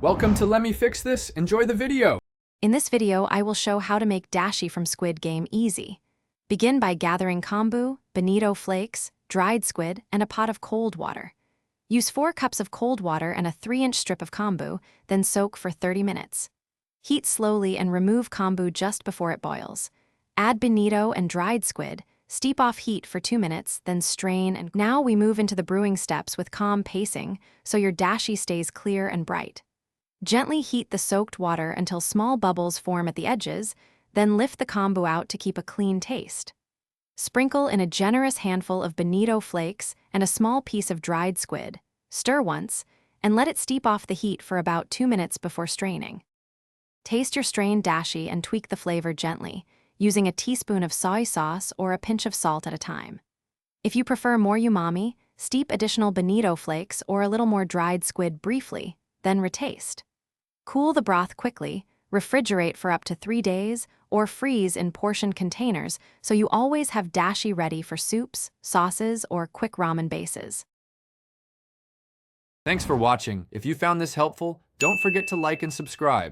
Welcome to Let Me Fix This. Enjoy the video. In this video, I will show how to make dashi from Squid Game easy. Begin by gathering kombu, bonito flakes, dried squid, and a pot of cold water. Use 4 cups of cold water and a 3-inch strip of kombu, then soak for 30 minutes. Heat slowly and remove kombu just before it boils. Add bonito and dried squid, steep off heat for 2 minutes, then strain, and now we move into the brewing steps with calm pacing so your dashi stays clear and bright. Gently heat the soaked water until small bubbles form at the edges, then lift the kombu out to keep a clean taste. Sprinkle in a generous handful of bonito flakes and a small piece of dried squid. Stir once, and let it steep off the heat for about 2 minutes before straining. Taste your strained dashi and tweak the flavor gently, using a teaspoon of soy sauce or a pinch of salt at a time. If you prefer more umami, steep additional bonito flakes or a little more dried squid briefly, then retaste. Cool the broth quickly, refrigerate for up to 3 days, or freeze in portioned containers so you always have dashi ready for soups, sauces, or quick ramen bases. Thanks for watching. If you found this helpful, don't forget to like and subscribe.